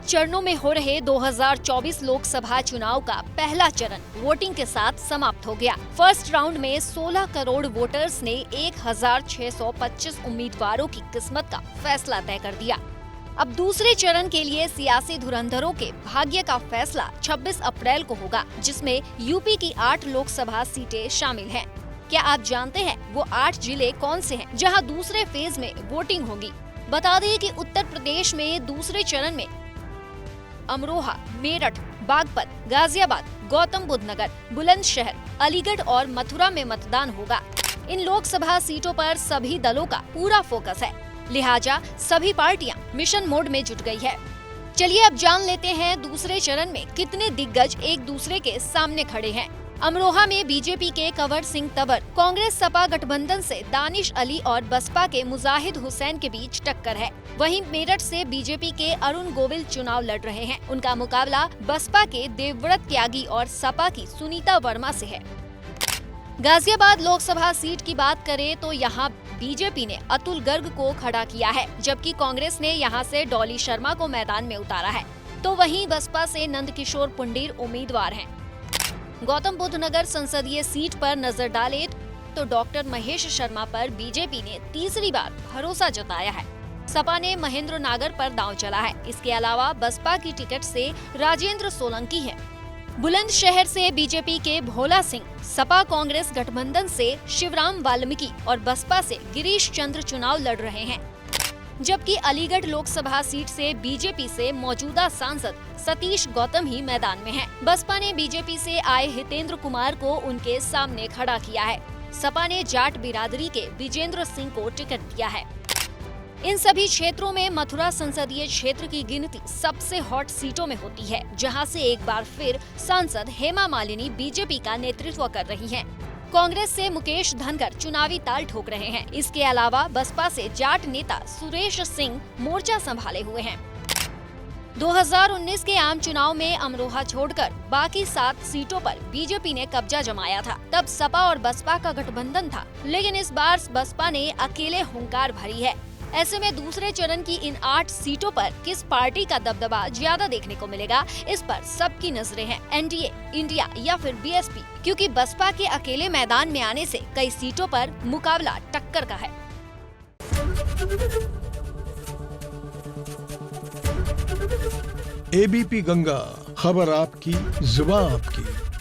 चरणों में हो रहे 2024 लोकसभा चुनाव का पहला चरण वोटिंग के साथ समाप्त हो गया। फर्स्ट राउंड में 16 करोड़ वोटर्स ने 1625 उम्मीदवारों की किस्मत का फैसला तय कर दिया। अब दूसरे चरण के लिए सियासी धुरंधरों के भाग्य का फैसला 26 अप्रैल को होगा, जिसमें यूपी की 8 लोकसभा सीटें शामिल हैं। क्या आप जानते हैं वो 8 जिले कौन से हैं जहां दूसरे फेज में वोटिंग होगी? बता दें कि उत्तर प्रदेश में दूसरे चरण में अमरोहा, मेरठ, बागपत, गाजियाबाद, गौतम बुद्ध नगर, बुलंदशहर, अलीगढ़ और मथुरा में मतदान होगा। इन लोकसभा सीटों पर सभी दलों का पूरा फोकस है, लिहाजा सभी पार्टियां मिशन मोड में जुट गई है। चलिए अब जान लेते हैं दूसरे चरण में कितने दिग्गज एक दूसरे के सामने खड़े हैं। अमरोहा में बीजेपी के कंवर सिंह तंवर, कांग्रेस सपा गठबंधन से दानिश अली और बसपा के मुजाहिद हुसैन के बीच टक्कर है। वहीं मेरठ से बीजेपी के अरुण गोविल चुनाव लड़ रहे हैं। उनका मुकाबला बसपा के देवव्रत त्यागी और सपा की सुनीता वर्मा से है। गाजियाबाद लोकसभा सीट की बात करें तो यहाँ बीजेपी ने अतुल गर्ग को खड़ा किया है, जबकि कांग्रेस ने यहाँ से डॉली शर्मा को मैदान में उतारा है। तो वहीं बसपा से नंदकिशोर पुंडीर उम्मीदवार हैं। गौतम बुद्ध नगर संसदीय सीट पर नजर डालें तो डॉक्टर महेश शर्मा पर बीजेपी ने तीसरी बार भरोसा जताया है। सपा ने महेंद्र नागर पर दांव चला है। इसके अलावा बसपा की टिकट से राजेंद्र सोलंकी है। बुलंदशहर से बीजेपी के भोला सिंह, सपा कांग्रेस गठबंधन से शिवराम वाल्मीकि और बसपा से गिरीश चंद्र चुनाव लड़ रहे हैं। जबकि अलीगढ़ लोकसभा सीट से बीजेपी से मौजूदा सांसद सतीश गौतम ही मैदान में हैं। बसपा ने बीजेपी से आए हितेंद्र कुमार को उनके सामने खड़ा किया है। सपा ने जाट बिरादरी के विजेंद्र सिंह को टिकट दिया है। इन सभी क्षेत्रों में मथुरा संसदीय क्षेत्र की गिनती सबसे हॉट सीटों में होती है, जहां से एक बार फिर सांसद हेमा मालिनी बीजेपी का नेतृत्व कर रही हैं। कांग्रेस से मुकेश धनगर चुनावी ताल ठोक रहे हैं। इसके अलावा बसपा से जाट नेता सुरेश सिंह मोर्चा संभाले हुए हैं। 2019 के आम चुनाव में अमरोहा छोड़कर बाकी 7 सीटों पर बीजेपी ने कब्जा जमाया था। तब सपा और बसपा का गठबंधन था, लेकिन इस बार बसपा ने अकेले हुंकार भरी है। ऐसे में दूसरे चरण की इन 8 सीटों पर किस पार्टी का दबदबा ज्यादा देखने को मिलेगा, इस पर सबकी नजरें हैं। एनडीए, इंडिया या फिर बीएसपी, क्योंकि बसपा के अकेले मैदान में आने से कई सीटों पर मुकाबला टक्कर का है। एबीपी गंगा, खबर आपकी, जुबान आपकी।